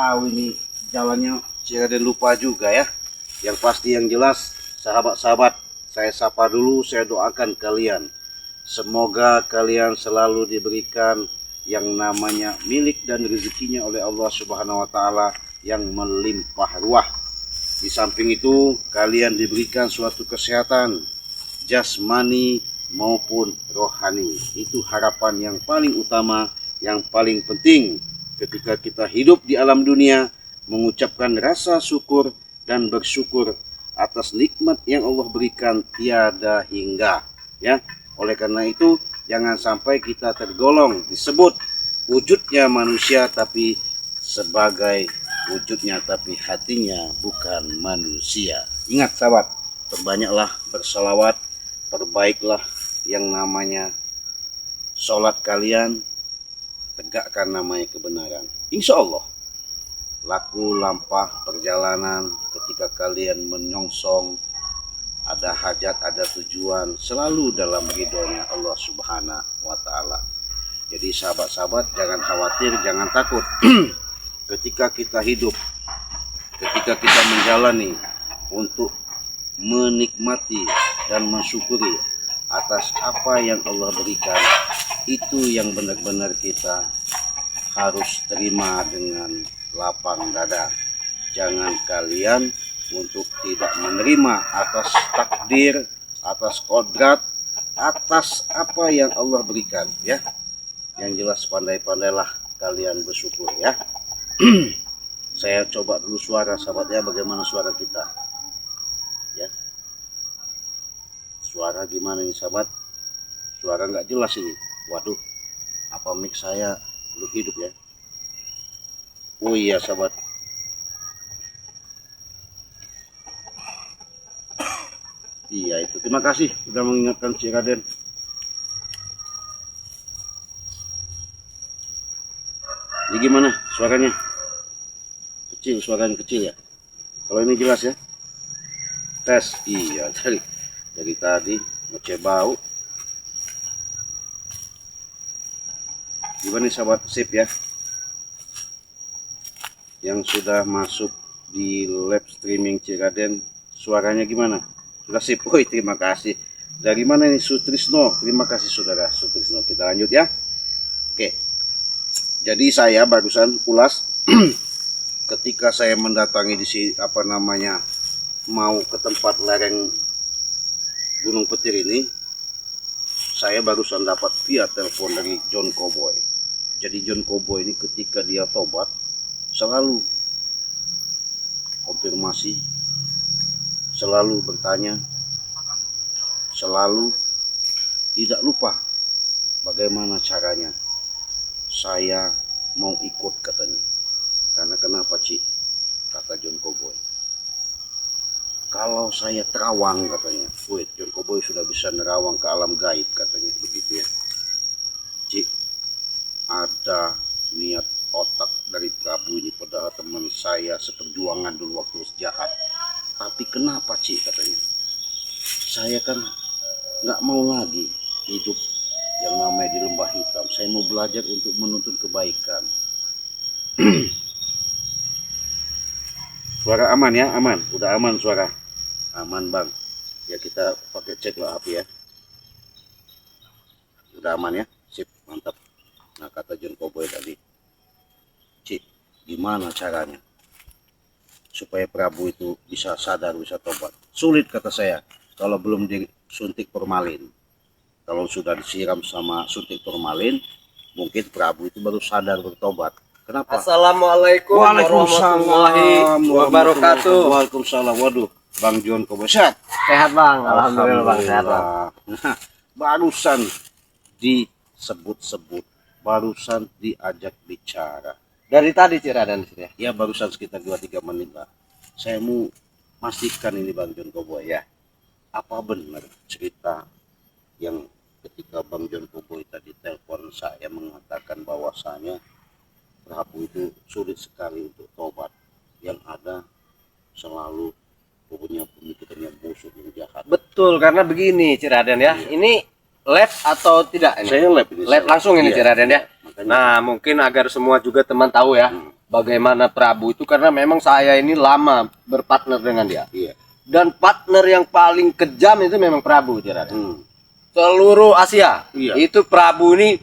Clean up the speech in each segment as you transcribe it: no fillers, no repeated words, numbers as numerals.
Tahu ini jalannya Ciraden lupa juga ya. Yang pasti yang jelas, sahabat-sahabat, saya sapa dulu, saya doakan kalian. Semoga kalian selalu diberikan yang namanya milik dan rezekinya oleh Allah Subhanahu wa taala yang melimpah ruah. Di samping itu, kalian diberikan suatu kesehatan jasmani maupun rohani. Itu harapan yang paling utama, yang paling penting ketika kita hidup di alam dunia, mengucapkan rasa syukur dan bersyukur atas nikmat yang Allah berikan tiada hingga, ya. Oleh karena itu, jangan sampai kita tergolong disebut wujudnya manusia tapi sebagai wujudnya tapi hatinya bukan manusia. Ingat sahabat, perbanyaklah berselawat, perbaiklah yang namanya sholat kalian, tegakkan namanya kebenaran. Insya Allah laku lampah perjalanan ketika kalian menyongsong ada hajat, ada tujuan, selalu dalam ridhonya Allah Subhanahu wa taala. Jadi sahabat-sahabat, jangan khawatir, jangan takut. Ketika kita hidup, ketika kita menjalani untuk menikmati dan mensyukuri atas apa yang Allah berikan, itu yang benar-benar kita harus terima dengan lapang dada. Jangan kalian untuk tidak menerima atas takdir, atas kodrat, atas apa yang Allah berikan, ya. Yang jelas pandai-pandailah kalian bersyukur, ya. Saya coba dulu suara sahabat, ya, bagaimana suara kita, ya. Suara gimana nih sahabat? Suara nggak jelas ini. Waduh, apa mic saya belum hidup ya? Oh iya sahabat. Iya itu. Terima kasih sudah mengingatkan Ciraden. Ini gimana suaranya? Kecil, suaranya kecil ya. Kalau ini jelas ya. Tes. Iya dari tadi ngecek bau. Gimana nih sahabat, sip ya? Yang sudah masuk di live streaming Ciraden, suaranya gimana? Sudah sip? Woi, terima kasih. Dari mana ini Sutrisno? Terima kasih saudara Sutrisno. Kita lanjut ya. Oke. Jadi saya barusan ulas ketika saya mendatangi di sini, apa namanya, mau ke tempat lereng Gunung Petir ini, saya barusan dapat via telepon dari John Cowboy. Jadi John Cowboy ini ketika dia tobat selalu konfirmasi, selalu bertanya, selalu tidak lupa bagaimana caranya. Saya mau ikut katanya. Karena kenapa Ci? Kata John Cowboy. Kalau saya terawang katanya. Wait, John Cowboy sudah bisa nerawang ke alam gaib katanya. Begitu ya. Ci, ada niat otak dari Prabu ini, padahal teman saya seperjuangan dulu waktu jahat. Tapi kenapa Ci katanya? Saya kan nggak mau lagi hidup yang namanya di lembah hitam. Saya mau belajar untuk menuntut kebaikan. Suara aman ya? Aman? Udah aman suara? Aman bang. Ya kita pakai cek lah HP ya. Udah aman ya? Sip, mantap. Nah kata John Cowboy tadi, Cik, gimana caranya supaya Prabu itu bisa sadar, bisa tobat? Sulit kata saya, kalau belum disuntik formalin. Kalau sudah disiram sama suntik formalin, mungkin Prabu itu baru sadar bertobat. Kenapa? Assalamualaikum warahmatullahi wabarakatuh. Waalaikumsalam. Waduh, Bang John Cowboy sehat? Sehat bang, alhamdulillah bang, sehat bang. Nah, barusan disebut-sebut, barusan diajak bicara. Dari tadi Ciraden sini Ya barusan sekitar 2-3 menit lah. Saya mau pastikan ini Bang John Cowboy ya. Apa benar cerita yang ketika Bang John Cowboy tadi telepon saya mengatakan bahwasanya Prabu itu sulit sekali untuk tobat, yang ada selalu punya pemikirannya busuk yang jahat. Betul, karena begini Ciraden ya, ini live atau tidak ini? Saya live ini. Live langsung ini iya, Ciraden ya. Makanya, nah mungkin agar semua juga teman tahu ya, bagaimana Prabu itu, karena memang saya ini lama berpartner dengan dia. Iya. Dan partner yang paling kejam itu memang Prabu, Raden. Seluruh Asia. Iya. Itu Prabu ini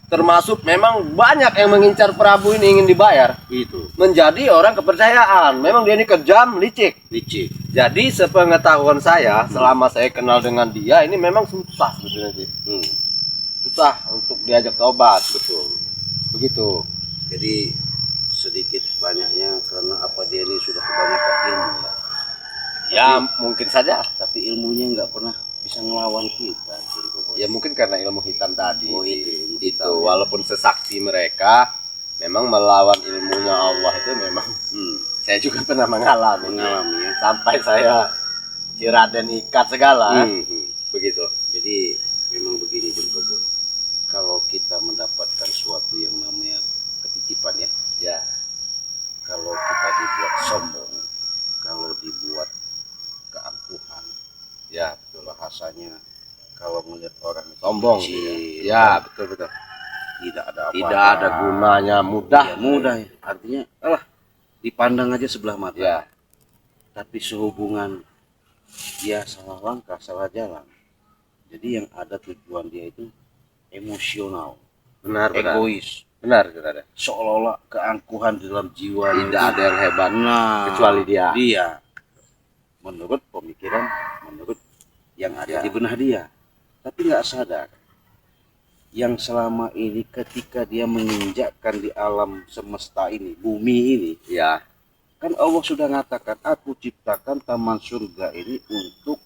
termasuk memang banyak yang mengincar Prabu ini ingin dibayar. Itu. Menjadi orang kepercayaan. Memang dia ini kejam, licik. Licik. Jadi sepengetahuan saya, selama saya kenal dengan dia, ini memang susah sebetulnya. Susah untuk diajak tobat, betul. Begitu. Jadi sedikit banyaknya karena apa dia ini sudah kebanyakan ilmu. Ya mungkin saja. Tapi ilmunya nggak pernah bisa ngelawan kita. Ya mungkin karena ilmu hitam tadi. Oh, itu. Itu walaupun sesakti mereka, memang melawan ilmunya Allah itu memang. Saya juga pernah mengalami ya. Sampai saya Raden ikat segala. Begitu. Jadi memang begini John Koboy. Kalau kita mendapatkan sesuatu yang namanya ketitipan ya, kalau kita dibuat sombong, kalau dibuat keangkuhan, ya betul bahasanya, kalau melihat orang sombong, kecil, ya betul, tidak ada apa-apa, tidak ada gunanya, mudah, ya, mudah ya. Artinya dipandang aja sebelah mata, ya. Tapi sehubungan dia salah langkah, salah jalan, jadi yang ada tujuan dia itu emosional, benar, egois, benar, seolah-olah keangkuhan di dalam jiwa, tidak ada yang hebat kecuali dia. Menurut pemikiran, menurut yang ada di benak dia, tapi nggak sadar yang selama ini ketika dia menginjakkan di alam semesta ini, bumi ini, ya, kan Allah sudah mengatakan, aku ciptakan taman surga ini untuk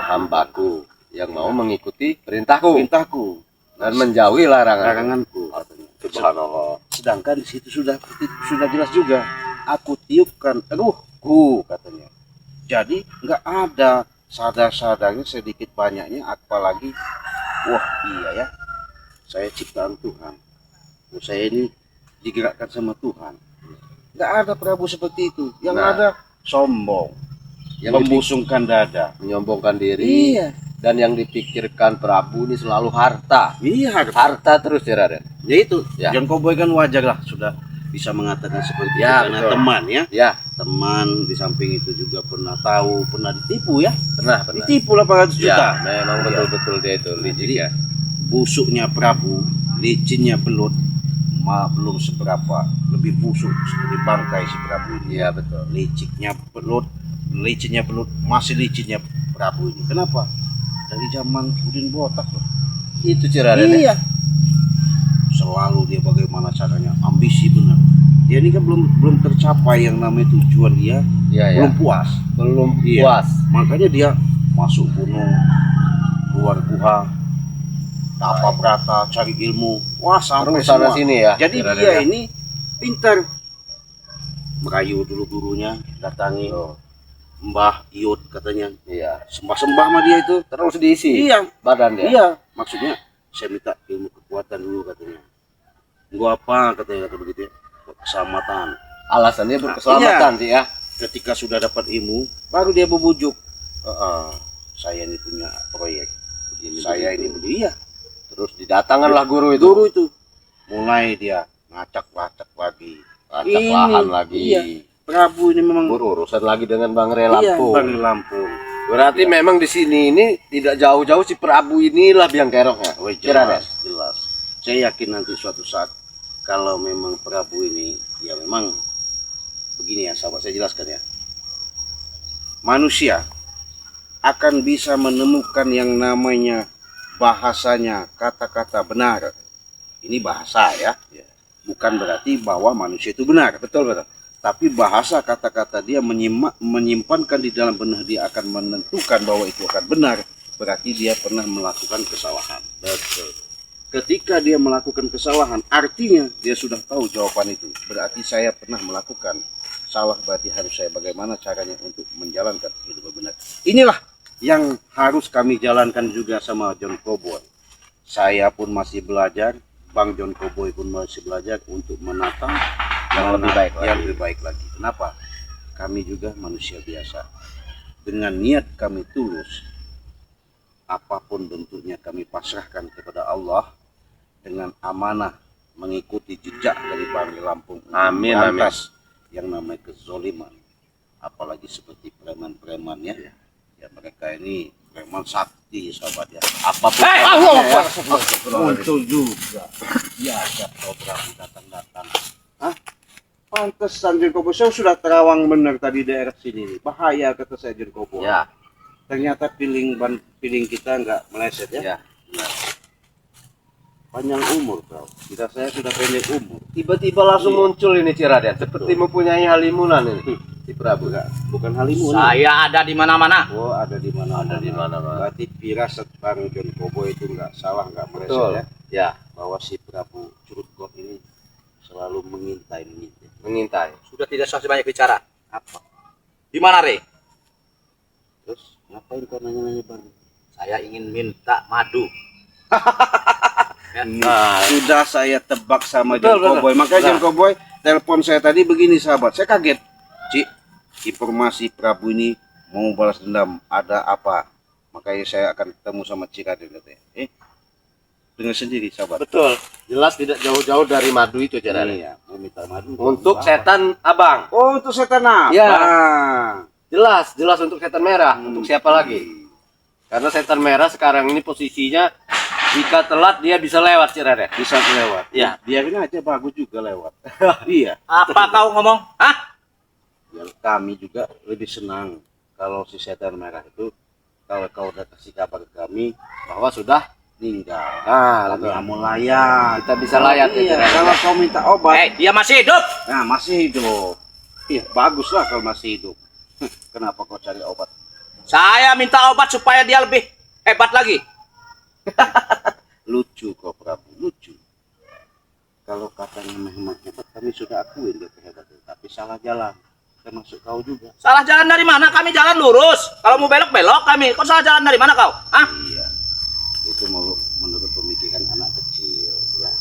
hambaku yang mau mengikuti perintahku dan menjauhi laranganku. Subhanallah. Sedangkan di situ sudah jelas juga, aku tiupkan ruhku katanya. Jadi nggak ada sadar-sadarnya sedikit banyaknya, apalagi wah iya ya, saya ciptaan Tuhan, saya ini digerakkan sama Tuhan. Nggak ada Prabu seperti itu. Yang ada sombong, yang membusungkan dada, menyombongkan diri. Iya. Dan yang dipikirkan Prabu ini selalu harta. Iya, harta terus ya, Raden. Ya itu, John Koboy kan wajar lah sudah bisa mengatakan seperti itu karena betul. Teman ya. Teman di samping itu juga pernah tahu, pernah ditipu ya. Pernah. Ditipu 800 juta. Memang betul-betul dia itu licik. Jadi busuknya Prabu, licinnya Belut, belum seberapa, lebih busuk seperti bangkai si Prabu ini. Iya betul. Licinnya Belut, masih licinnya Prabu ini. Kenapa? Dari zaman Udin Botak loh. Itu Raden. Iya. Selalu dia bagaimana caranya, ambisi benar. Dia ini kan belum tercapai yang namanya tujuan dia. Belum puas. Puas. Makanya dia masuk gunung, keluar guha, tapa berata, cari ilmu. Wah, sampai sana sini ya. Jadi dia ini pintar. Merayu dulu gurunya, datangi. Mbah Iut katanya. Iya. Sembah-sembah sama dia itu. Terus diisi. Iya. Badan dia. Iya. Maksudnya saya minta ilmu kekuatan dulu katanya. Gua apa katanya begitu ya. Keselamatan. Alasannya berkeselamatan sih ya. Ketika sudah dapat ilmu, baru dia berbujuk. Saya ini punya proyek. Saya ini begini. Iya. Terus didatangkanlah guru itu. Guru itu. Mulai dia ngacak-ngacak lagi. Ngacak lahan lagi. Iya. Prabu ini memang berurusan lagi dengan Bang Lampung. Bang Lampung. Berarti memang di sini ini tidak jauh-jauh si Prabu inilah biang keroknya. Jelas. Saya yakin nanti suatu saat kalau memang Prabu ini ya memang begini ya, sahabat saya jelaskan ya. Manusia akan bisa menemukan yang namanya bahasanya kata-kata benar. Ini bahasa ya. Bukan berarti bahwa manusia itu benar, betul. Tapi bahasa kata-kata dia menyimpankan di dalam benak dia akan menentukan bahwa itu akan benar. Berarti dia pernah melakukan kesalahan. Betul. Ketika dia melakukan kesalahan, artinya dia sudah tahu jawaban itu. Berarti saya pernah melakukan salah, berarti harus saya bagaimana caranya untuk menjalankan hidup benar. Inilah yang harus kami jalankan juga sama John Koboy. Saya pun masih belajar, Bang John Koboy pun masih belajar untuk menata yang lebih baik lagi. Kenapa? Kami juga manusia biasa. Dengan niat kami tulus, apapun bentuknya kami pasrahkan kepada Allah dengan amanah mengikuti jejak dari Bangli Lampung. Amin, Berantas yang namanya kezoliman, apalagi seperti preman-preman ya. Ya mereka ini preman sakti sahabat ya. Apapun muncul juga. Ya ada program datang-datang. Hah? Pantesan Jun Kobo, saya sudah terawang benar tadi daerah sini nih. Bahaya kata saya Jun Kobo. Ya. Ternyata piling kita nggak meleset ya. Ya. Nah, panjang umur kau. Kita saya sudah pendek umur. Tiba-tiba langsung muncul ini si Raden, seperti mempunyai halimunan ini si Prabu. Bukan halimun. Saya ada di mana-mana. Oh, ada di mana? Ada di mana-mana. Berarti firasat Bang John Kobo itu nggak salah, nggak meleset Betul. ya. Ya, Bahwa si Prabu Curut God ini selalu mengintai. mengintai. Sudah tidak usah banyak bicara. Apa? Di mana, Re? Terus ngapain kau nanya-nanya Bang? Saya ingin minta madu. Ya. Nah, Sudah saya tebak sama Betul, John Koboy. Makanya Nah. John Koboy telepon saya tadi begini sahabat. Saya kaget. Cik, informasi Prabu ini mau balas dendam. Ada apa? Makanya saya akan ketemu sama Cik Raden katanya. Dengar sendiri sahabat. betul. Jelas tidak jauh-jauh dari madu itu, Raden. Iya, mau minta madu. Untuk Apa? setan abang. Oh, untuk setan apa? Ya. Jelas untuk setan merah. Untuk siapa lagi? Karena setan merah sekarang ini posisinya jika telat dia bisa lewat, Raden. Bisa lewat. Ya. Biarin aja, bagus juga lewat. Iya. Apa kau ngomong? Hah? Ya, kami juga lebih senang kalau si setan merah itu, kalau kau udah kasih kabar ke kami Bahwa sudah meninggal. Nah, Kami betul. mau layak. Kita bisa layak ya, Iya, Raden. kalau kau minta obat, Dia masih hidup. nah masih hidup. Iya, bagus lah kalau masih hidup. Kenapa kau cari obat? Saya minta obat supaya dia lebih hebat lagi. Lucu kau Prabu, lucu. Kalau katanya memang hebat, kami sudah akuin dia kehebatan, tapi salah jalan. Termasuk kau juga. Salah jalan dari mana? Kami jalan lurus. Kalau mau belok-belok kami. Kau salah jalan dari mana kau? Hah? Iya, itu menurut pemikiran anak kecil ya.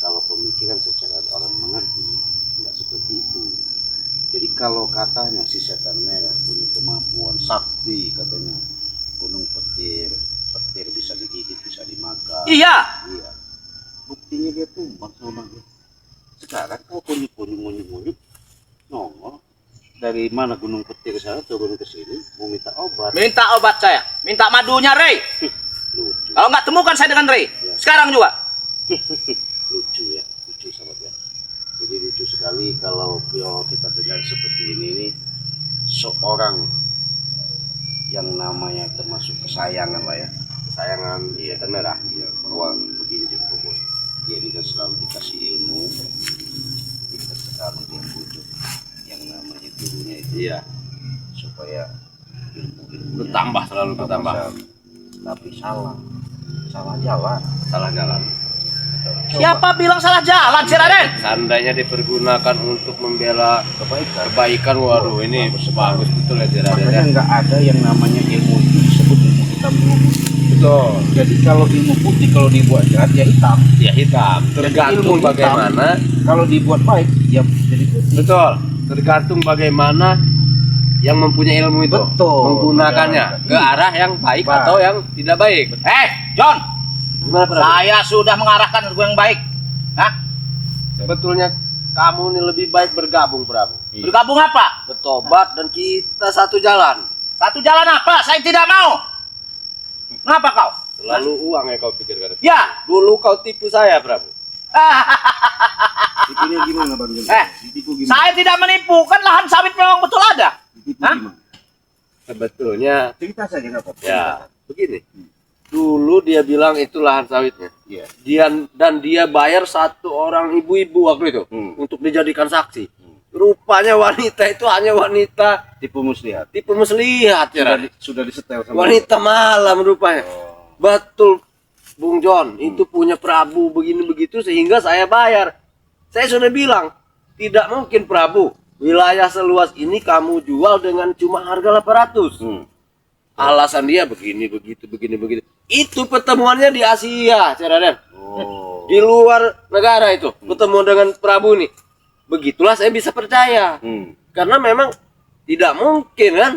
Kalau pemikiran secara orang mengerti nggak seperti itu. Jadi kalau katanya si setan merah punya kemampuan sakti, katanya gunung petir bisa digigit, bisa dimakan. Iya. Iya. Buktinya dia tumbang sama dia. Sekarang kau kunyuk nongol dari mana gunung petir sana turun ke sini mau minta obat. Minta obat saya. Minta madunya, Rey. Lucu. Kalau nggak temukan saya dengan Rey. Ya. Sekarang juga. Lucu ya, lucu sahabat ya. Jadi lucu sekali kalau kita dengar seperti ini nih, seorang yang namanya termasuk kesayangan lah ya, Kesayangan setan merah. ya, bahwa begini John Koboy, dia ini kan selalu dikasih ilmu, kita selalu dia butuh yang namanya gurunya itu, Iya. supaya ilmu Bertambah, selalu bertambah. tapi salah jalan. Salah jalan. Siapa bilang salah jalan, si Raden? Seandainya dipergunakan untuk membela kebaikan, waduh ini bagus betul ya, Raden. Makanya nggak ada yang namanya ilmu itu disebut ilmu hitam dulu. Betul. Jadi kalau ilmu putih kalau dibuat jahat ya hitam. Ya hitam. Tergantung ilmu hitam. bagaimana. Kalau dibuat baik ya jadi putih. Betul. Tergantung bagaimana yang mempunyai ilmu itu Betul. menggunakannya ke arah yang baik Baik. atau yang tidak baik. John. Gimana, Prabu? Saya sudah mengarahkan ke yang baik. Hah? Sebetulnya kamu ini lebih baik bergabung, Prabu. Iya. Bergabung apa? Bertobat dan kita satu jalan. Satu jalan apa? Saya tidak mau. Kenapa kau? Selalu uang ya kau pikirkan. Ya. Dulu kau tipu saya, Prabu. Tipunya gimana Bang Jon? Ditipu gimana? Saya tidak menipu. Kan lahan sawit memang betul ada. Ditipu Hah? gimana? Sebetulnya Cerita saja nggak apa-apa. ya begini. Dulu dia bilang itu lahan sawitnya. Iya. Dia bayar satu orang ibu-ibu waktu itu untuk dijadikan saksi. Rupanya wanita itu hanya wanita Tipu muslihat. tipe muslihat ya. Sudah disetel sama Wanita malam rupanya. Betul, Bung John, itu punya Prabu begini begitu sehingga saya bayar. Saya sudah bilang, tidak mungkin Prabu, wilayah seluas ini kamu jual dengan cuma harga 800. Alasan dia begini begitu. Itu pertemuannya di Asia, Raden. Oh. Di luar negara itu, bertemu dengan Prabu nih. Begitulah saya bisa percaya. Karena memang tidak mungkin kan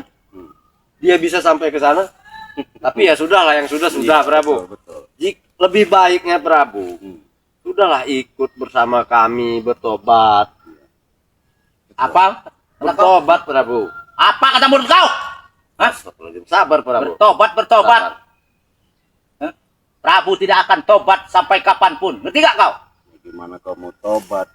dia bisa sampai ke sana. Tapi ya sudahlah, yang sudah Iya, Prabu. Betul. Lebih baiknya Prabu Sudahlah ikut bersama kami bertobat. Apa? Bertobat, Prabu. Apa kata mulut kau? Hah? Astagfirullahaladzim. Sabar, Prabu. Bertobat. Sabar. Hah? Prabu tidak akan tobat sampai kapanpun. Ngerti gak kau? Gimana kau mau tobat?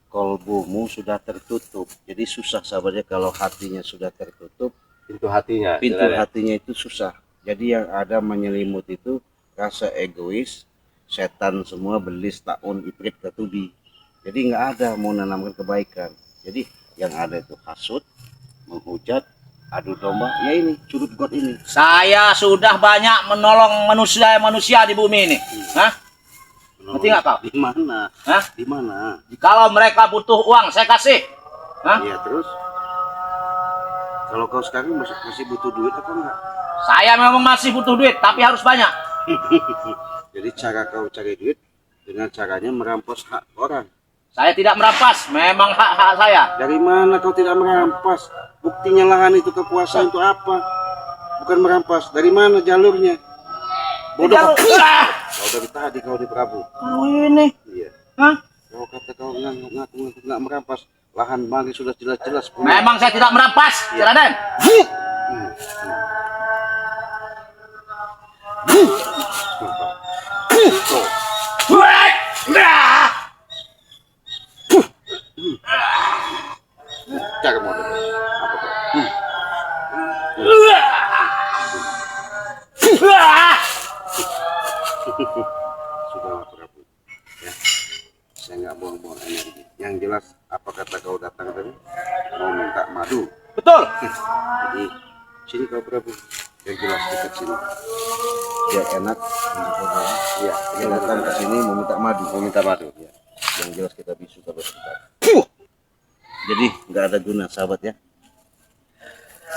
Kolbumu sudah tertutup. Jadi susah sahabatnya kalau hatinya sudah tertutup. Pintu hatinya. Pintu Jelas ya? hatinya itu susah. Jadi yang ada menyelimut itu rasa egois, setan semua, belis, taun, iprit, ketubi. Jadi nggak ada mau menanamkan kebaikan. Jadi yang ada itu hasut, menghujat, adu domba. Ya ini curut got ini. Saya sudah banyak menolong manusia di bumi ini. Hah? Ngerti nggak kau? Di mana? Hah? Di mana? Kalau mereka butuh uang, saya kasih. Hah? Iya terus. Kalau kau sekarang masih butuh duit apa enggak? Saya memang masih butuh duit, tapi harus banyak. Jadi cara kau cari duit dengan caranya merampas hak orang. Saya tidak merampas, memang hak-hak saya. Dari mana kau tidak merampas? Buktinya lahan itu kekuasaan itu apa? Bukan merampas. Dari mana jalurnya? Bodoh. Kau dari tadi kau di Prabu. Kau ini, Iya. hah? Kau kata kau ngaku nggak merampas. Lahan bagi sudah jelas-jelas. Memang saya tidak merampas, Raden. Cara mau apa kau? Sudah Prabu. Ya. Saya nggak buang-buang energi. Yang jelas apa kata kau datang tadi? Mau minta madu. Betul. Jadi sini kau Prabu. Yang jelas dekat sini. Biar enak untuk ngobrol. Iya. Dia datang ke sini mau minta madu. Mau minta madu. Ya. Yang jelas kita bisu kalau sebentar. Jadi nggak ada guna sahabat ya.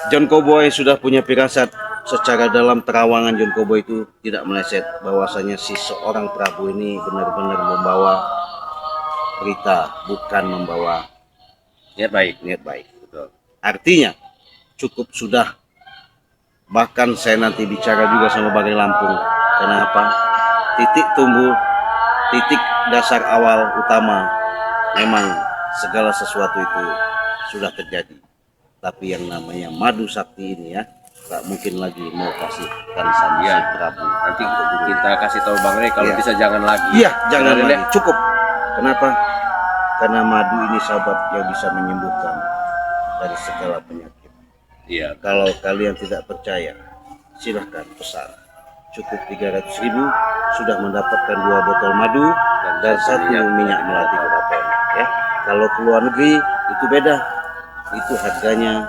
John Cowboy sudah punya firasat. Secara dalam terawangan John Cowboy itu tidak meleset bahwasanya si seorang Prabu ini benar-benar membawa berita, bukan membawa Niat baik. niat baik. Betul. Artinya cukup sudah. Bahkan saya nanti bicara juga sama Bagai Lampung. Kenapa? Titik tumbuh, titik dasar awal utama memang segala sesuatu itu sudah terjadi. Tapi yang namanya madu sakti ini ya, tak mungkin lagi mau kasihkan sama Iya. si Prabu. Nanti kita kasih tahu Bang Rey kalau Iya. bisa jangan lagi. Iya, jangan Raden, lagi. ya? Cukup. Kenapa? Karena madu ini sahabat yang bisa menyembuhkan dari segala penyakit. Iya. Kalau kalian tidak percaya, silahkan pesan. Cukup 300.000 sudah mendapatkan 2 botol madu dan 1 minyak melati keraton. Ya, kalau ke luar negeri itu beda. Itu harganya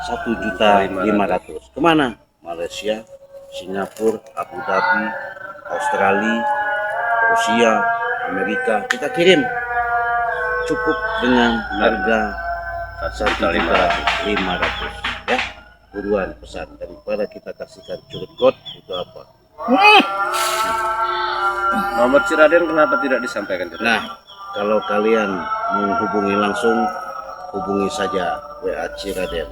1.500.000. Kemana? Malaysia, Singapura, Abu Dhabi, Australia, Rusia, Amerika. Kita kirim. Cukup dengan harga 1.500.000 ya. Buruan pesan daripada kita kasihkan curut god itu apa. Nomor si Raden kenapa tidak disampaikan? Nah, kalau kalian menghubungi langsung, hubungi saja WA Ciraden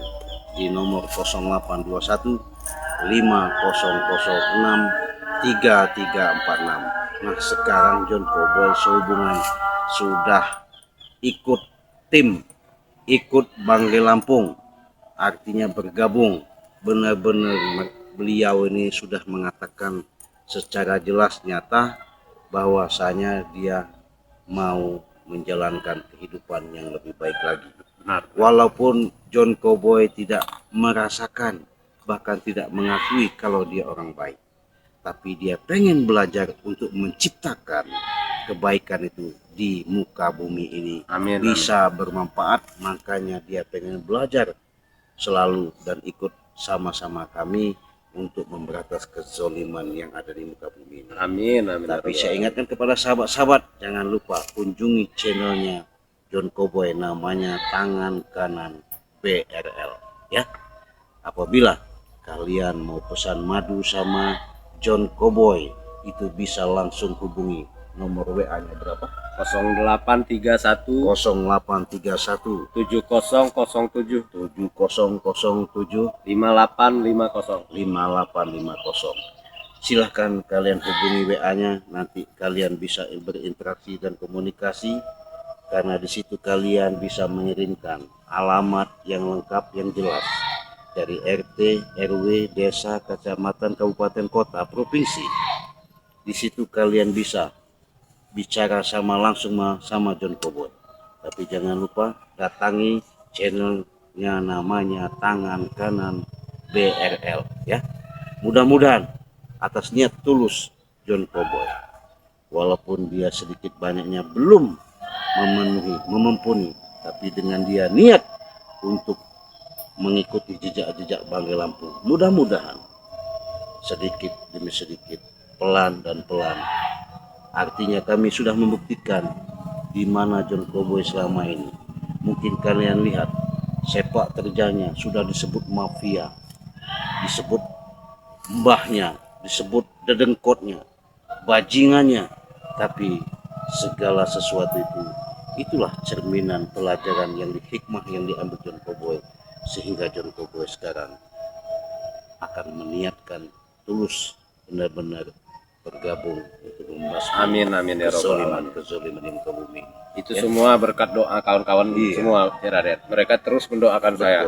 di nomor 0821 5006 3346. Nah, sekarang John Cowboy sehubungan sudah ikut tim, ikut Banggai Lampung, artinya bergabung. Benar-benar beliau ini sudah mengatakan secara jelas nyata bahwasanya dia mau menjalankan kehidupan yang lebih baik lagi. Benar. Walaupun John Cowboy tidak merasakan, bahkan tidak mengakui kalau dia orang baik, tapi dia pengen belajar untuk menciptakan kebaikan itu di muka bumi ini. Amin. Bisa bermanfaat, makanya dia pengen belajar selalu dan ikut sama-sama kami untuk memberantas kezoliman yang ada di muka bumi ini. Amin. Amin. Tapi saya ingatkan kepada sahabat-sahabat, jangan lupa kunjungi channelnya John Cowboy, namanya Tangan Kanan BRL ya. Apabila kalian mau pesan madu sama John Cowboy, itu bisa langsung hubungi. Nomor WA-nya berapa? 0831 0831 7007 7007 5850. 5850. silahkan kalian hubungi WA-nya, nanti kalian bisa berinteraksi dan komunikasi, karena di situ kalian bisa mengirimkan alamat yang lengkap yang jelas dari RT, RW, desa, kecamatan, kabupaten, kota, provinsi. Di situ kalian bisa bicara langsung sama John Cowboy. Tapi jangan lupa datangi channelnya, namanya Tangan Kanan BRL ya. Mudah-mudahan atas niat tulus John Cowboy, walaupun dia sedikit banyaknya belum memumpuni, tapi dengan dia niat untuk mengikuti jejak-jejak Banggai Lampung, mudah-mudahan sedikit demi sedikit, pelan dan pelan. Artinya kami sudah membuktikan di mana John Cowboy selama ini. Mungkin kalian lihat sepak terjangnya sudah disebut mafia, disebut mbahnya, disebut dedengkotnya, bajingannya, tapi segala sesuatu itulah cerminan pelajaran yang hikmah yang diambil John Cowboy, sehingga John Cowboy sekarang akan meniatkan tulus benar-benar bergabung untuk membasmi Amin ya robbal alamin. kezaliman di muka bumi. Itu semua berkat doa kawan-kawan semua ya Raden. Mereka terus mendoakan saya.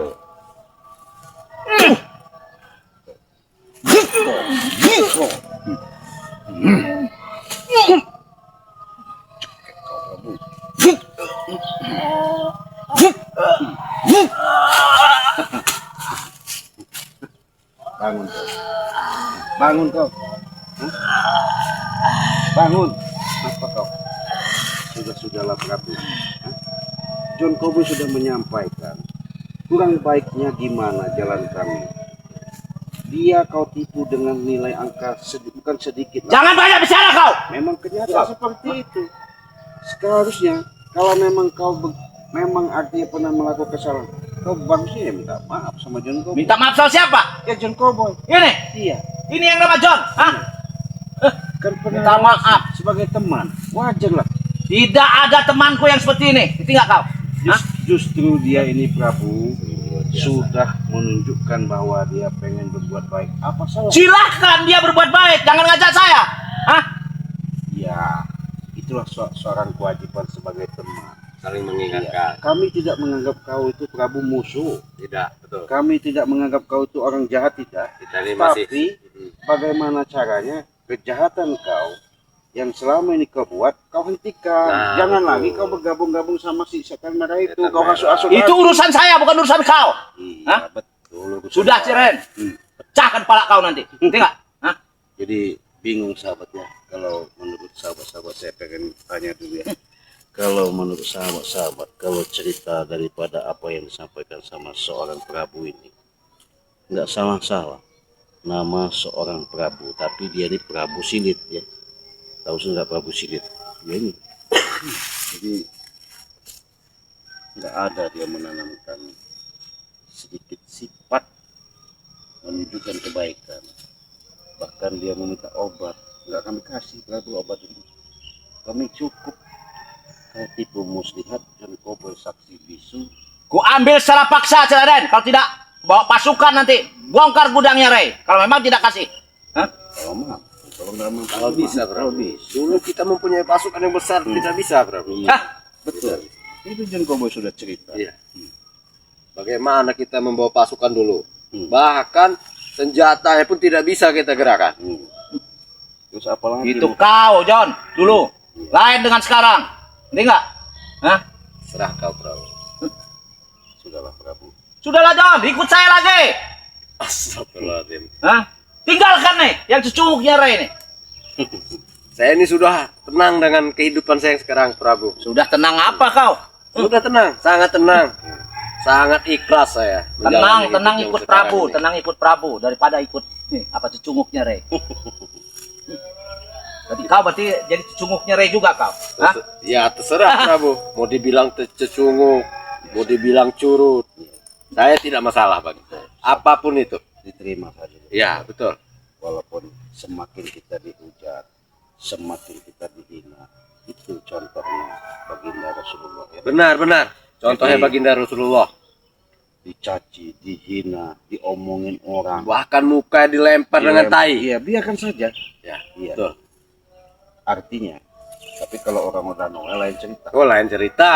Bangun kau, bangun kau. Bangun. Apa kau? Sudahlah Prabu. John Cowboy sudah menyampaikan kurang baiknya gimana jalan kami. Dia kau tipu dengan nilai angka bukan sedikit. Jangan banyak bicara kau. Memang kenyataan seperti itu. Seharusnya kalau memang memang artinya pernah melakukan kesalahan, kau bagusnya ya minta maaf sama John Cowboy. Minta maaf sama siapa? Ya John Cowboy. Ini. Iya. Ini yang nama John. Hah? Kan pernah Minta maaf sebagai teman. Wajar lah. Tidak ada temanku yang seperti ini. Ngerti nggak kau? Hah? Justru dia ini Prabu sudah menunjukkan bahwa dia pengen berbuat baik. Apa salah? Silahkan dia berbuat baik. Jangan ngajak saya. Hah? Ya, itulah seorang kewajiban sebagai teman. Saling mengingatkan. Kami tidak menganggap kau itu Prabu musuh. Tidak, betul. Kami tidak menganggap kau itu orang jahat, tidak. Kita ini masih Tapi bagaimana caranya kejahatan kau yang selama ini kau buat, kau hentikan. Nah, Jangan betul. lagi kau bergabung-gabung sama si setan merah itu. Setan Kau merah. hasut-hasut. Itu urusan saya, bukan urusan kau. Iya, Hah? betul. urusan Sudah, kau. Ciren. Pecahkan kepala kau nanti. Ngerti nggak? Hah? Jadi bingung sahabatnya. Kalau menurut sahabat-sahabat saya pengen tanya dulu ya. Kalau menurut sahabat-sahabat, kalau cerita daripada apa yang disampaikan sama seorang Prabu ini, nggak salah-salah. Nama seorang Prabu, tapi dia ini Prabu Silit ya. Tahu nggak Prabu Silit? Ya ini. Jadi nggak ada dia menanamkan sedikit sifat menunjukkan kebaikan. Bahkan dia meminta obat, nggak kami kasih Prabu obat ini. Kami cukup. Kau tipu muslihat dan Cowboy saksi bisu. Ku ambil secara paksa, Ciren. Kalau tidak, bawa pasukan nanti. Bongkar gudangnya, Rey. Kalau memang tidak kasih. Hah? Kalau maaf, kalau nggak mau, Kalau bisa, Bro. kalau bisa. Dulu kita mempunyai pasukan yang besar, tidak bisa, Bro. Hah? Betul. Itu John Cowboy sudah cerita. Iya. Bagaimana kita membawa pasukan dulu? Hmm. Bahkan senjatanya pun tidak bisa kita gerakan. Terus apalagi Itu kau, John. Dulu. Lain dengan sekarang. Ngerti nggak? Hah? Serah kau, Bro. Sudahlah Prabu. Sudahlah, John. Ikut saya lagi. Astagfirullahaladzim. Hah? Tinggalkan nih yang cucuknya Rey nih. Saya ini sudah tenang dengan kehidupan saya yang sekarang, Prabu. Sudah tenang apa kau? Sudah tenang, sangat tenang. Sangat ikhlas saya. menjalani hidup Tenang yang ikut sekarang Prabu, ini. tenang ikut Prabu daripada ikut nih apa cucunguknya Rey. Jadi kau berarti jadi cucunguknya Rey juga kau. Hah? Ya terserah Prabu. Mau dibilang cecunguk, mau dibilang curut, saya tidak masalah bagi saya. Apapun itu. Diterima saja. Ya betul. Walaupun semakin kita dihujat, semakin kita dihina. Itu contohnya baginda Rasulullah ya. Benar. Contohnya Jadi- baginda Rasulullah. dicaci, dihina, diomongin orang. Bahkan muka dilempar dengan tai. Iya, biarkan saja. Ya, Iya. betul. Artinya, tapi kalau orang udah Noel lain cerita. Oh, lain cerita.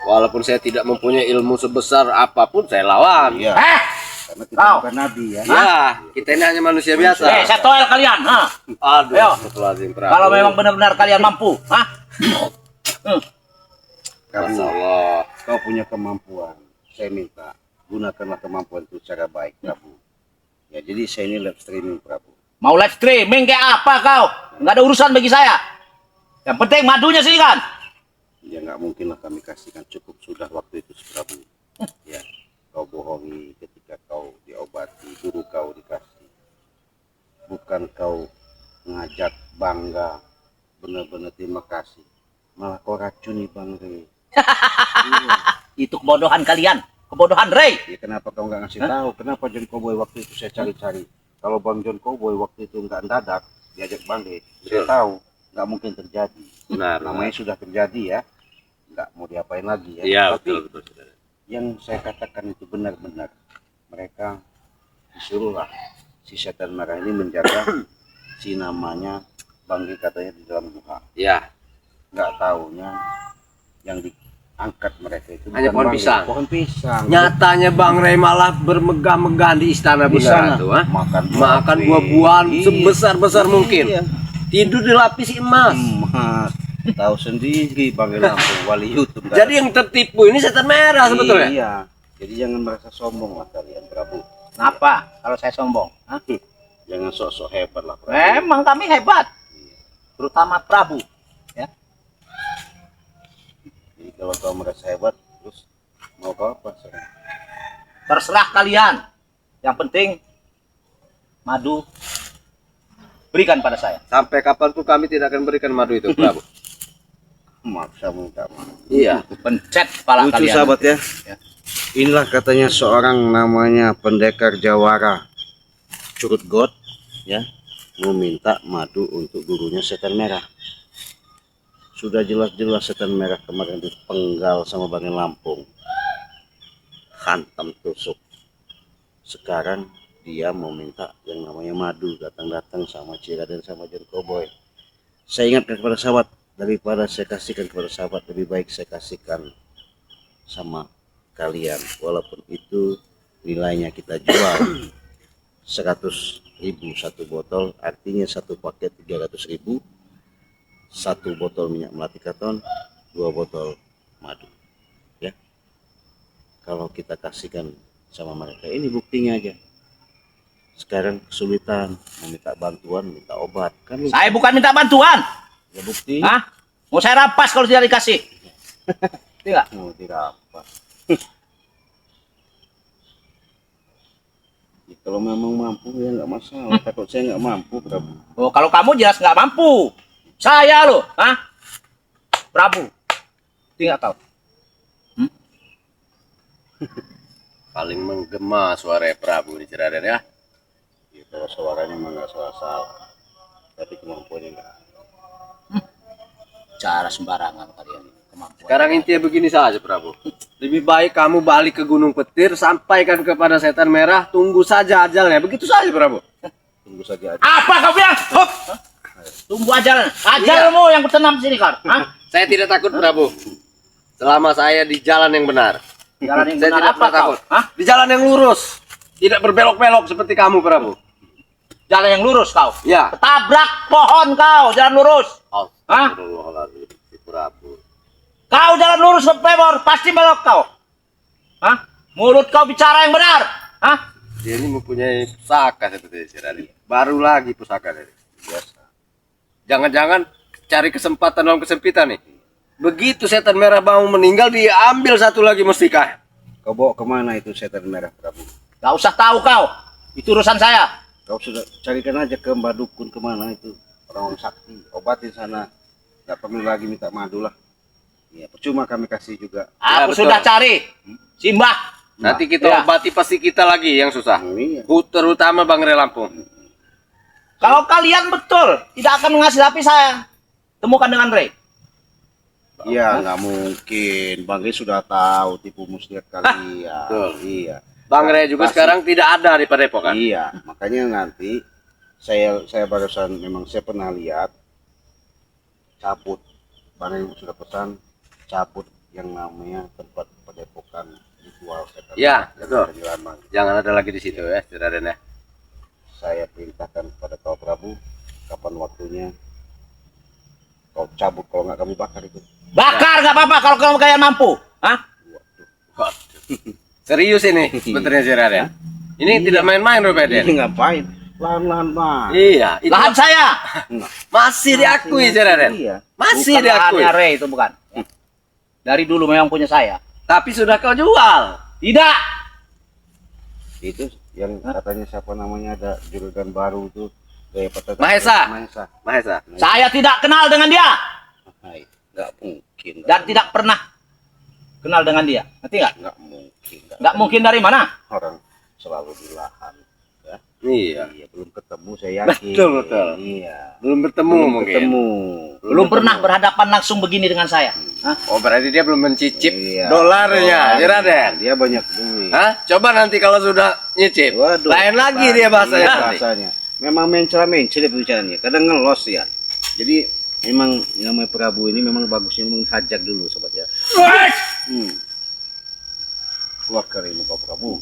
Walaupun saya tidak mempunyai ilmu sebesar apapun, saya lawan. Iya. Karena kita Kau. bukan nabi ya. Ya, kita ini hanya manusia biasa. Saya toel kalian. Ha? Aduh, Ayo. astagfirullahaladzim, Prabu. Kalau memang benar-benar kalian mampu. Ha? Kamu, Masya Allah. kau punya kemampuan. Saya minta gunakanlah kemampuan itu secara baik, Prabu. Ya, jadi saya ini live streaming, Prabu. Mau live streaming kayak apa kau? Nggak ada urusan bagi saya. Yang penting madunya sih kan. Ya nggak mungkin lah kami kasihkan, cukup sudah waktu itu, Prabu. Ya, kau bohongi ketika kau diobati, guru kau dikasih. Bukan kau ngajak bangga, benar-benar terima kasih. Malah kau racuni Bang Rey. Itu kebodohan kalian. Kebodohan Ray. Ya kenapa kau nggak ngasih tahu? Kenapa John Cowboy waktu itu saya cari-cari? Kalau Bang John Cowboy waktu itu nggak dadak diajak Bang Rey, saya tahu nggak mungkin terjadi. Benar. Namanya sudah terjadi ya, nggak mau diapain lagi ya. Iya, Tapi betul, betul. yang saya katakan itu benar-benar mereka disuruhlah si setan merah ini menjaga si namanya Bang Rey katanya di dalam gua. Ya, Nggak taunya yang diangkat mereka itu hanya bukan pohon Bang Rey, pisang. pohon pisang. Nyatanya Bang Rey malah bermegah-megah di istana Di sana. benar tuh, ha? Makan Rey. buah-buahan Iya. sebesar-besar mungkin. Iya. Tidur dilapisi emas. Emas. Tahu sendiri Bang Lampung wali YouTube. nggak Jadi yang tertipu ini setan merah ada. sebetulnya. Iya. Jadi jangan merasa sombong lah kalian, Prabu. Kenapa kalau saya sombong? Hah? Jangan sok-sok hebat lah, Prabu. Memang kami hebat. Terutama Prabu. Ya. Jadi kalau kau merasa hebat, terus mau kau apa sekarang? Terserah kalian. Yang penting madu berikan pada saya. Sampai kapanpun kami tidak akan berikan madu itu, Prabu. Maksa minta maaf. Iya. Pencet kepala Lucu kalian. sahabat ya. Ya. Inilah katanya seorang namanya pendekar Jawara, Curut God, ya, meminta madu untuk gurunya setan merah. Sudah jelas-jelas setan merah kemarin dipenggal sama Bang Lampung, hantam tusuk. Sekarang dia mau minta yang namanya madu, datang-datang sama Ciraden sama John Cowboy. Saya ingatkan kepada sahabat, daripada saya kasihkan kepada sahabat, lebih baik saya kasihkan sama kalian, walaupun itu nilainya kita jual 100.000 satu botol, artinya satu paket 300.000, satu botol minyak melati karton, 2 botol madu, ya. Kalau kita kasihkan sama mereka, ini buktinya aja. Sekarang kesulitan meminta bantuan, minta obat kan, Saya bukan minta bantuan. ya bukti. Hah? Mau saya rampas kalau tidak dikasih. Tidak. Oh, tidak apa. Ya, kalau memang mampu ya nggak masalah. Takut saya nggak mampu, Prabu. Oh, kalau kamu jelas nggak mampu. Saya loh, hah? Prabu. Tidak tahu. Paling menggema suara Prabu di Ciraden ya. Ya, kalau suaranya memang nggak salah-salah, tapi kemampuannya nggak. Cara sembarangan kalian ini. Kemampuan. Sekarang intinya begini saja, Prabu. Lebih baik kamu balik ke Gunung Petir, sampaikan kepada setan merah, tunggu saja ajalnya. Begitu saja, Prabu. Tunggu saja. Apa kau bilang? Hop. Tunggu ajalan. Ajalmu yang bertenam sini kan? Hah? Saya tidak takut, Prabu. Selama saya di jalan yang benar. Jalan yang Saya benar tidak apa pernah kau? takut. Hah? Di jalan yang lurus. Tidak berbelok-belok seperti kamu, Prabu. Jalan yang lurus kau. Ya. Ketabrak pohon kau, jalan lurus. Hah? Astagfirullahaladzim, Prabu. Kau jalan lurus ke Pemor, pasti belok kau. Hah? Mulut kau bicara yang benar. Hah? Dia ini mempunyai pusaka seperti Ciraden. Baru lagi pusaka dari. Biasa. Jangan-jangan cari kesempatan dalam kesempitan nih. Begitu setan merah mau meninggal, dia ambil satu lagi mustika. Kau bawa kemana itu setan merah, Prabu? Gak usah tahu kau. Itu urusan saya. Kau sudah carikan aja ke Mbak Dukun kemana itu, orang sakti, obatin sana. Nggak perlu lagi minta madu lah. Ya, percuma kami kasih juga. Ya, Aku betul. sudah cari. Simbah. Nanti kita Ya. obati pasti kita lagi yang susah. Iya. Terutama Bang Rey Lampung. Kalau kalian betul tidak akan mengasih HP saya, temukan dengan Ray. Ya nggak mungkin. Bang Rey sudah tahu tipu muslihat kalian. Betul. Iya. Bang Rey juga Pasti. sekarang tidak ada di Padepokan. Iya, makanya nanti saya barusan memang saya pernah lihat cabut. Bang Rey sudah pesan cabut yang namanya tempat Padepokan ritual setan. Ya, yang betul. penjelan, Bang. Jangan ada lagi di situ ya, Raden ya. Saya perintahkan kepada kau Prabu, kapan waktunya kau cabut, kalau nggak kami bakar itu. Bakar nggak apa-apa kalau kamu kalian mampu. Hah? Waduh. Serius ini sebenarnya si Raden. Ini tidak main-main Raden. Ini ngapain? Lahan-lahan, Bang. Iya, itu Lahan saya. masih diakui si Raden. Iya. Masih Bukan diakui. lahannya Rey itu bukan. Dari dulu memang punya saya. Tapi sudah kau jual. Tidak. Itu yang katanya siapa namanya ada juragan baru itu Mahesa. Mahesa. Mahesa. Saya tidak kenal dengan dia Hai, nggak mungkin. dan tidak pernah kenal dengan dia. Ngerti nggak? Nggak mungkin. Nggak mungkin dari mana? Orang selalu di lahan. Ya. Iya. Iya, belum ketemu saya yakin. Betul, betul. Iya. Belum bertemu Belum mungkin. ketemu. Belum pernah berhadapan langsung begini dengan saya. Hah? Oh, berarti dia belum mencicip Iya. dolarnya, si Raden. Dia banyak duit. Hah? Coba nanti kalau sudah nyicip. Waduh, Lain lagi Bang. dia bahasanya. Iya, nanti. bahasanya. Memang mencela-mencela bicaranya. Kadang ngelos ya. Jadi memang namanya Prabu ini memang bagusnya menghajak dulu sobat ya. Keluar dari muka Prabu.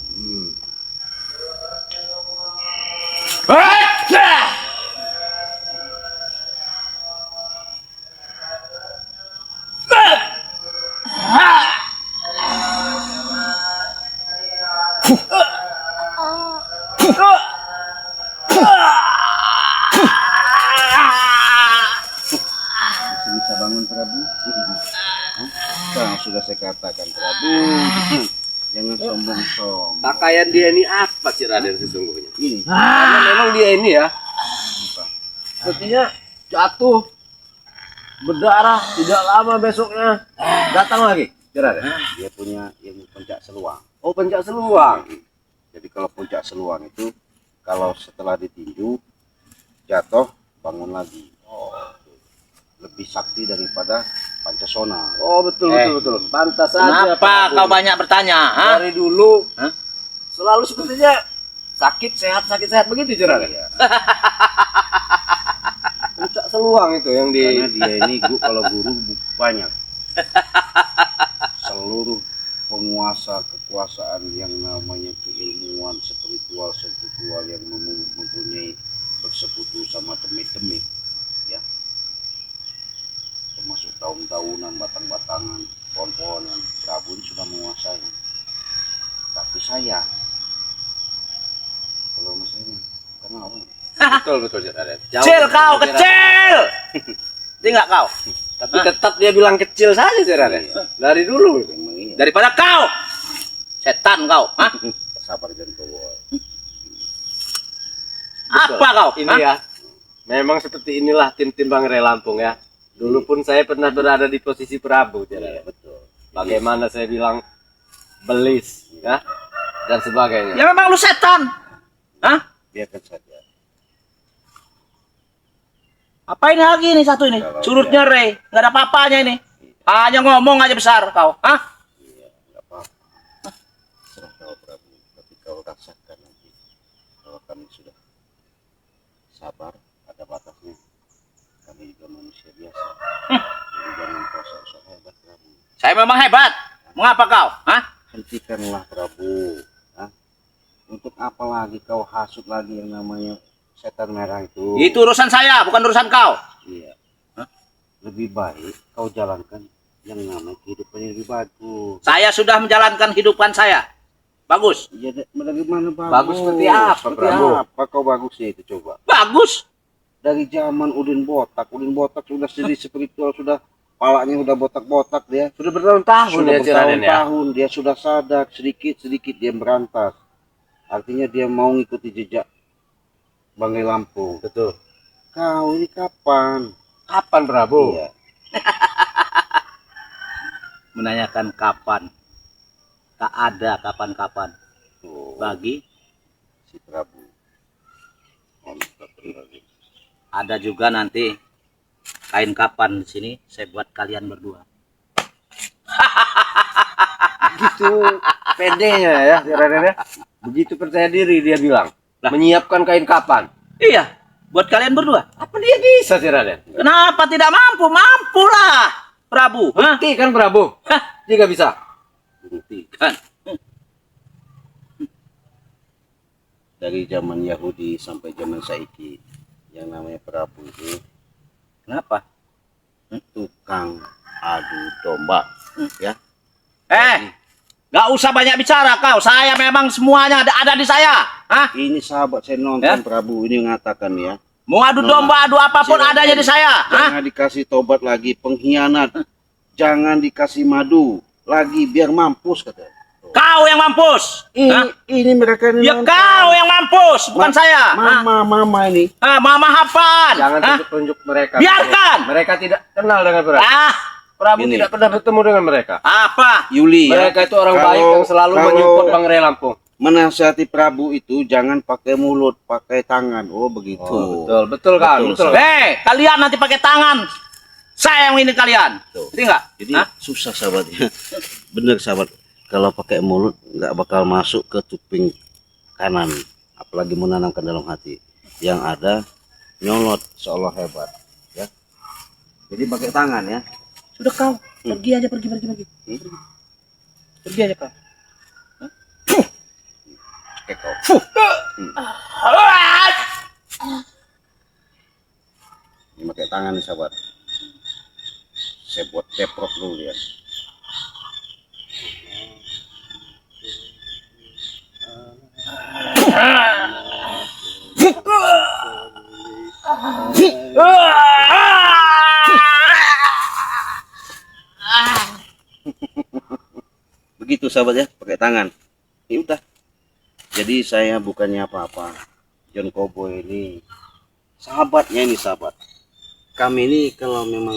Masih bisa bangun Prabu? Sekarang sudah saya katakan Prabu. Jangan sombong-sombong. Pakaian dia ini apa sih Raden sesungguhnya? Ini. Karena memang dia ini ya. Sepertinya jatuh berdarah, tidak lama besoknya datang lagi. Raden. Dia punya yang pencak seluang. Oh, pencak seluang. Jadi kalau puncak seluang itu kalau setelah ditinju jatuh bangun lagi. Lebih sakti daripada Pancasona. Oh, betul betul. Pantas saja. Kenapa kau banyak bertanya? Hah? Dari dulu Hah? selalu sepertinya sakit sehat begitu Raden. Iya. Puncak seluang itu yang di Karena dia ini kalau guru banyak. Seluruh penguasa kekuasaan yang namanya keilmuan spiritual yang mempunyai bersekutu sama demit-demit ya. Termasuk tahun-tahunan, batang-batangan, pohon-pohonan, Prabu ini sudah menguasai. Tapi saya, kalau masalahnya, karena orang betul Raden. Kecil kau, kecil. Tinggal kau. Tapi tetap dia bilang kecil saja sih Raden. Dari dulu. memang iya. Daripada kau. Setan kau. Hah? Sabar dan kebal. Apa kau? Ini Hah? ya. Memang seperti inilah tim-tim Bang Rey Lampung ya. Dulu pun saya pernah berada di posisi Prabu, Iya, betul. bagaimana saya bilang belis, ya, dan sebagainya. Ya memang lu setan. Hah? Biarkan saja. Apa ini lagi nih satu ini? Surutnya Rey. Nggak ada apa-apanya ini. Hanya ngomong aja besar kau. Hah? Iya, nggak apa-apa. Serah kau Prabu, tapi kau rasakan nanti. Kalau kami sudah sabar, ada batasnya. Kami juga manusia biasa. Jadi jangan kau sok-sok hebat Prabu. Saya memang hebat. Mengapa kau? Hah? Hentikanlah Prabu. Hah? Untuk apa lagi kau hasut lagi yang namanya setan merah itu? Itu urusan saya, bukan urusan kau. Iya. Hah? Lebih baik kau jalankan yang namanya kehidupan yang lebih bagus. Saya sudah menjalankan kehidupan saya. Bagus. Ya, bagaimana bagus? Bagus seperti apa, Seperti Prabu? apa kau bagusnya itu coba? Bagus. Dari zaman Udin Botak sudah jadi spiritual, sudah palanya udah botak-botak dia. Sudah bertahun-tahun Sudah ya si Raden ya. bertahun-tahun dia sudah sadar, sedikit-sedikit dia berantas. Artinya dia mau ngikuti jejak Bang Rey Lampung. Betul. Kau ini kapan? Kapan Prabu? Iya. Menanyakan kapan. Tak ada kapan-kapan. Tuh, Bagi si Prabu. Astagfirullahaladzim. ada juga nanti kain kapan di sini saya buat kalian berdua. Begitu pedenya ya, si Raden ya. Begitu percaya diri dia bilang. Menyiapkan kain kapan? Iya, buat kalian berdua. Apa dia bisa si Raden? Kenapa tidak mampu? Mampulah, Prabu. Hah? Bukti kan Prabu? Dia nggak bisa. Buktikan. Dari zaman Yahudi sampai zaman saiki yang namanya Prabu itu Kenapa? tukang adu domba, ya. Gak usah banyak bicara kau. Saya memang semuanya ada di saya. Hah? Ini sahabat saya nonton Ya? Prabu ini mengatakan ya, Mau adu domba, adu apapun Silakan. adanya di saya. Hah? jangan dikasih tobat lagi, pengkhianat, jangan dikasih madu lagi biar mampus katanya. Kau yang mampus. Hah? Ini mereka ini Ya nonton. kau yang mampus, bukan saya. Hah? Mama ini. Mama apaan? Jangan Hah? tunjuk-tunjuk mereka. Biarkan. Mereka tidak kenal dengan Prabu. Prabu Ini. tidak pernah bertemu dengan mereka. Apa? Yuli ya. Mereka itu orang baik yang selalu menyupport Bang Rey Lampung. Menasihati Prabu itu jangan pakai mulut, pakai tangan. Oh begitu. Betul kan? Betul, Betul. Kalian nanti pakai tangan. Saya yang ini kalian. Tuh. Jadi enggak? Jadi susah sahabatnya. Bener sahabat. Kalau pakai mulut nggak bakal masuk ke kuping kanan. Apalagi menanamkan dalam hati. Yang ada nyolot seolah hebat. Ya. Jadi pakai tangan ya. Sudah kau. Pergi aja, pergi. Pergi aja kau. Kayak kau. Ini pakai tangan nih sahabat. Saya buat teprok dulu ya. Begitu sahabat ya, pakai tangan. Ini udah. Jadi saya bukannya apa-apa. John Cowboy ini sahabatnya ini sahabat. Kami ini kalau memang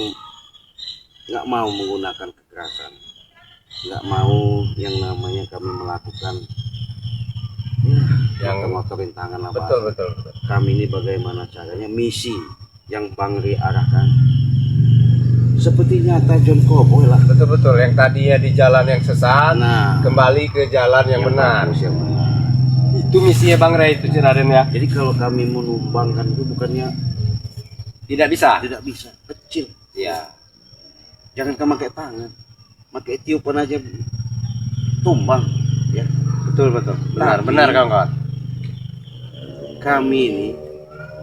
nggak mau menggunakan kekerasan, nggak mau yang namanya kami melakukan Yang ngotorin tangan apa. betul. Kami ini bagaimana caranya misi yang Bang Rey arahkan seperti nyata John Cowboy lah. Betul. Yang tadinya di jalan yang sesat, Nah, kembali ke jalan yang benar. bagus, yang benar. Itu misinya Bang Rey itu, Raden ya. Jadi kalau kami menumbangkan itu bukannya Tidak bisa. tidak bisa, kecil. Iya. Jangan kamu pakai tangan, pakai tiupan aja tumbang, ya. Betul. Tapi- Benar kawan-kawan. Kami ini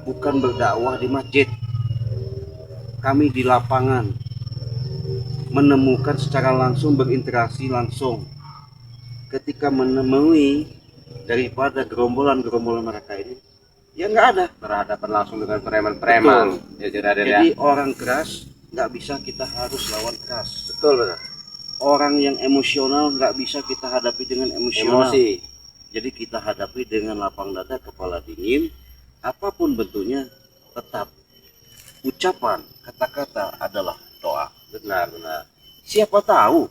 bukan berdakwah di masjid, kami di lapangan menemukan secara langsung, berinteraksi langsung. Ketika menemui daripada gerombolan mereka ini, ya nggak ada. Berhadapan langsung dengan preman-preman. Ya, Raden ya. Jadi orang keras nggak bisa kita harus lawan keras. Betul. Orang yang emosional nggak bisa kita hadapi dengan emosional. Emosi. Jadi kita hadapi dengan lapang dada, kepala dingin, apapun bentuknya, tetap ucapan, kata-kata adalah doa. Benar. Siapa tahu,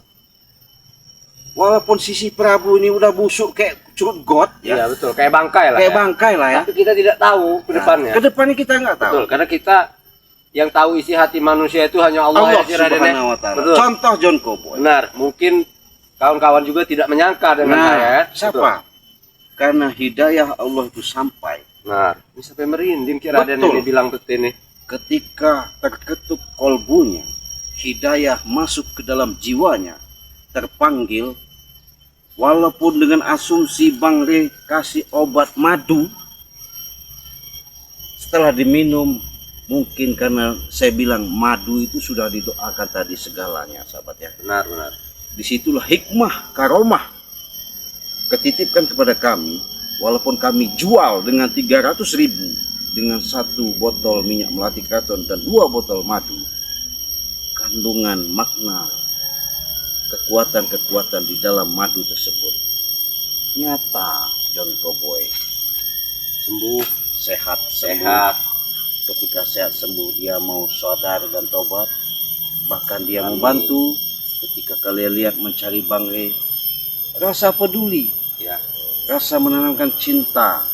walaupun sisi Prabu ini udah busuk kayak curut got, Iya ya, betul. Kayak bangkai lah. kayak ya. bangkai lah ya. Tapi kita tidak tahu ke depannya. Kedepannya kita nggak tahu. Betul. Karena kita yang tahu isi hati manusia itu hanya Allah, Allah ya, Raden ya. Subhanahu wa Ta'ala. Betul. Contoh John Cowboy. Benar. Mungkin kawan-kawan juga tidak menyangka dengan saya. Ya. Siapa? Karena hidayah Allah itu sampai. Nah, ini sampai merinding kira Raden Betul. ini bilang betul ini. Ketika terketuk kolbunya, hidayah masuk ke dalam jiwanya, terpanggil, walaupun dengan asumsi Bang Rey kasih obat madu, setelah diminum, mungkin karena saya bilang madu itu sudah didoakan tadi segalanya, sahabat ya. Benar. Disitulah hikmah, karomah ketitipkan kepada kami, walaupun kami jual dengan 300.000 dengan 1 botol minyak melati karton dan 2 botol madu, kandungan makna kekuatan di dalam madu tersebut nyata. John Cowboy Sembuh, sehat. Ketika sehat sembuh, dia mau sadar dan tobat, bahkan dia Amin. membantu. Ketika kalian lihat mencari Bang Rey, rasa peduli, ya. rasa menanamkan cinta.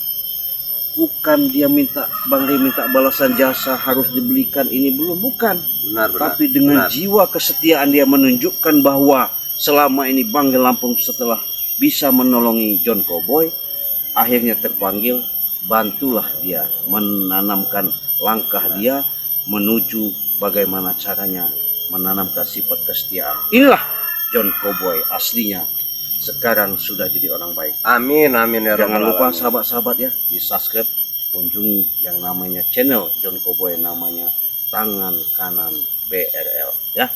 Bukan dia minta Bang Rey minta balasan jasa harus dibelikan ini, belum, bukan. Benar. Tapi dengan Benar. jiwa kesetiaan dia menunjukkan bahwa selama ini Banggai Lampung setelah bisa menolongi John Cowboy, akhirnya terpanggil, bantulah dia menanamkan langkah dia menuju bagaimana caranya menanamkan sifat kesetiaan. Inilah John Cowboy aslinya, sekarang sudah jadi orang baik. Amin, amin ya Jangan Rabbal lupa Alamin. sahabat-sahabat ya, di subscribe, kunjungi yang namanya channel John Cowboy, namanya Tangan Kanan BRL ya.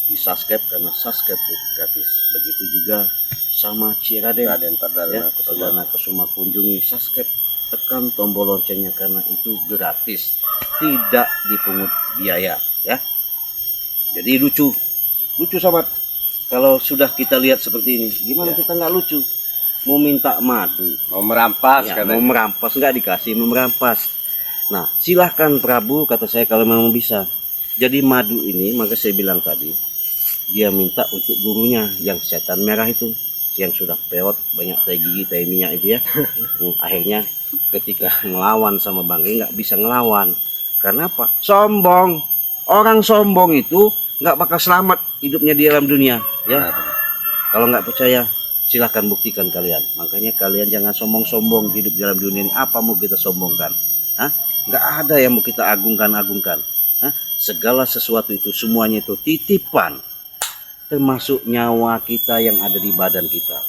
Di subscribe karena subscribe itu gratis. Begitu juga sama Ciraden, Raden Perdana ya, Kusuma. Perdana Kusuma, kunjungi subscribe, tekan tombol loncengnya karena itu gratis, tidak dipungut biaya ya. Jadi lucu sahabat. Kalau sudah kita lihat seperti ini, gimana Ya. kita nggak lucu? Mau minta madu, Mau merampas ya, katanya. mau merampas, nggak dikasih, mau merampas. Nah, silahkan Prabu, kata saya, kalau memang bisa. Jadi madu ini, maka saya bilang tadi, dia minta untuk gurunya yang setan merah itu, yang sudah peot, banyak tai gigi, tai minyak itu ya. Akhirnya ketika ngelawan sama Banggai nggak bisa ngelawan. Karena apa? Sombong. Orang sombong itu nggak bakal selamat hidupnya di alam dunia ya. Kalau nggak percaya, silahkan buktikan kalian. Makanya kalian jangan sombong-sombong hidup di dalam dunia ini. Apa mau kita sombongkan? Hah? Nggak ada yang mau kita agungkan-agungkan. Hah? Segala sesuatu itu semuanya itu titipan, termasuk nyawa kita yang ada di badan kita.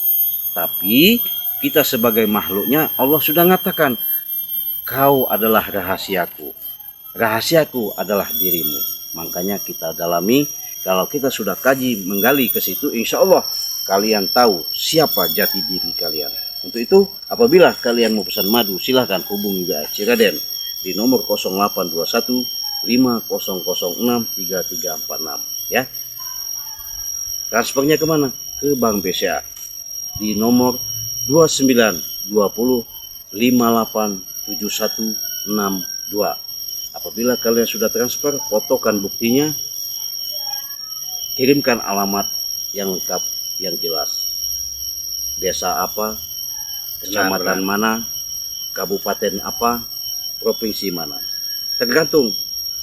Tapi kita sebagai makhluknya, Allah sudah mengatakan, kau adalah rahasiaku, rahasiaku adalah dirimu. Makanya kita dalami. Kalau kita sudah kaji menggali ke situ, insya Allah kalian tahu siapa jati diri kalian. Untuk itu, apabila kalian mau pesan madu, silahkan hubungi WA Ciraden di nomor 0821 5006 3346 ya. Transfernya kemana? Ke Bank BCA di nomor 2920 587162. Apabila kalian sudah transfer, fotokan buktinya, kirimkan alamat yang lengkap, yang jelas. Desa apa, kecamatan mana, kabupaten apa, provinsi mana. Tergantung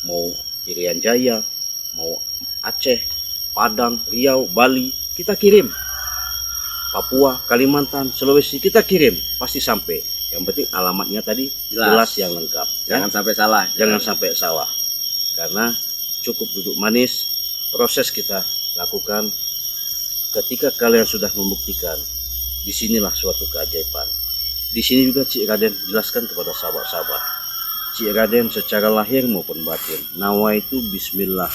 mau Irian Jaya, mau Aceh, Padang, Riau, Bali, kita kirim. Papua, Kalimantan, Sulawesi, kita kirim, pasti sampai. Yang penting alamatnya tadi jelas yang lengkap. Jangan sampai salah. Jangan sampai salah. Karena cukup duduk manis, proses kita lakukan. Ketika kalian sudah membuktikan, disinilah suatu keajaiban. Di sini juga Cik Raden jelaskan kepada sahabat-sahabat. Cik Raden secara lahir maupun batin, nawa itu bismillah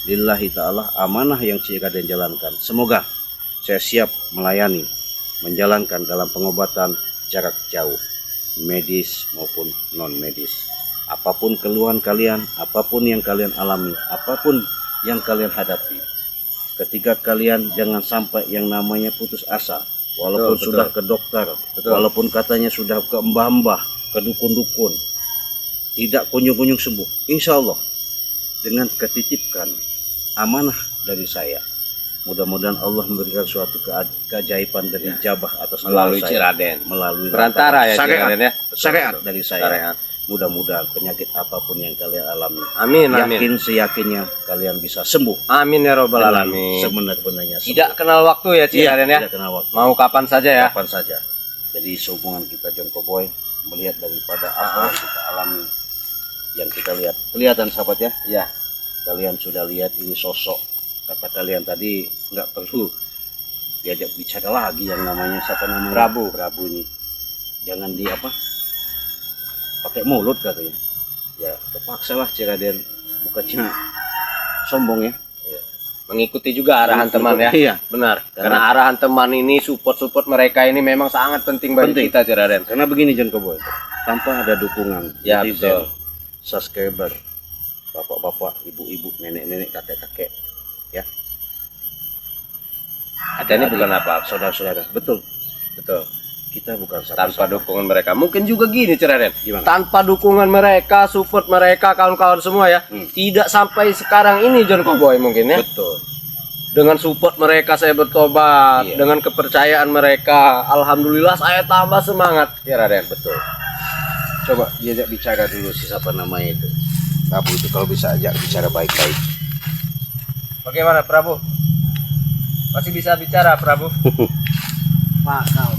lillahi ta'ala, amanah yang Cik Raden jalankan. Semoga saya siap melayani, menjalankan dalam pengobatan jarak jauh, medis maupun non medis. Apapun keluhan kalian, apapun yang kalian alami, apapun yang kalian hadapi, ketika kalian jangan sampai yang namanya putus asa. Walaupun Betul, sudah ke dokter, walaupun katanya sudah ke mbah-mbah, ke dukun-dukun, tidak kunjung-kunjung sembuh. Insya Allah dengan ketitipkan amanah dari saya, mudah-mudahan Allah memberikan suatu keajaiban dan ijabah atas Melalui doa Cik saya. Raden. Melalui Perantara ya Cik syariat, Raden ya. syariat dari saya. Syariat. Mudah-mudahan penyakit apapun yang kalian alami, Amin, amin. yakin seyakinnya kalian bisa sembuh. Amin ya Rabbal Dengan Alamin. sebenar-benarnya sembuh. Tidak kenal waktu ya Cik Iya, Raden ya. tidak kenal waktu. Mau kapan saja ya. Kapan saja. Jadi sehubungan kita John Cowboy melihat daripada apa yang kita alami, yang kita lihat, kelihatan sahabat ya. Iya. Kalian sudah lihat ini sosok. Kata kalian tadi nggak perlu diajak bicara lagi yang namanya siapa namanya Prabu. Prabu ini. Jangan di apa? Pakai mulut katanya. Ya terpaksa lah Cik Raden, bukannya sombong ya. Mengikuti juga arahan teman ya. Iya. Benar. Karena arahan teman ini, support mereka ini memang sangat penting bagi Penting. kita Cik Raden. Karena begini John Cowboy, tanpa ada dukungan Ya, netizen, betul. subscriber, bapak-bapak, ibu-ibu, nenek-nenek, kakek-kakek, ya. Ini bukan apa. Saudara-saudara, betul. Betul. Kita bukan Tanpa dukungan mereka. Mungkin juga gini Cik Raden. Gimana? Tanpa dukungan mereka, support mereka, kawan-kawan semua ya. Tidak sampai sekarang ini John Cowboy mungkin ya. Betul. Dengan support mereka saya bertobat, Iya. dengan kepercayaan mereka, alhamdulillah saya tambah semangat ya Raden. Betul. Coba diajak bicara dulu si siapa namanya itu. Prabu itu kalau bisa ajak bicara baik-baik. Bagaimana Prabu? Masih bisa bicara, Prabu. Pak, kau.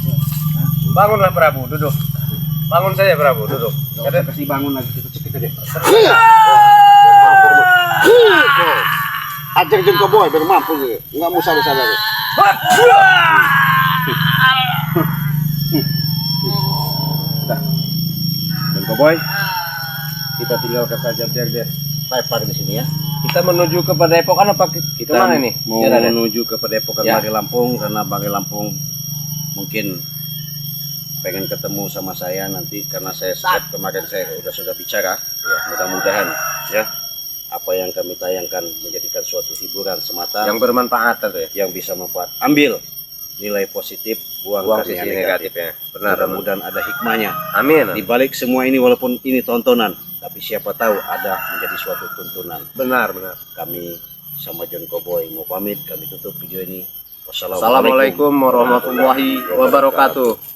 Bangunlah, Prabu, duduk. Bangun saja, Prabu, duduk. Ada kasih bangun lagi, kita cepet aja. Ajar jengko boy, biar mampu gitu. Nggak mau salah-salah. Jengko boy, kita tinggalkan saja biar dia lepas di sini ya. Kita menuju ke Padepokan apa Kita kemana ini? mau Ciraden? menuju ke Padepokan Ya. Bagi Lampung karena Bagi Lampung mungkin pengen ketemu sama saya nanti karena saya kemarin saya sudah bicara ya, mudah-mudahan ya apa yang kami tayangkan menjadikan suatu hiburan semata Yang bermanfaat tuh ya. yang bisa manfaat, ambil nilai positif, Buang buang sisi yang negatif negatif. ya. Benar. Mudah-mudahan ada hikmahnya Amin. di balik semua ini, walaupun ini tontonan tapi siapa tahu ada menjadi suatu tuntunan. Benar, benar. Kami sama John Cowboy mau pamit, kami tutup video ini. Assalamualaikum warahmatullahi wabarakatuh.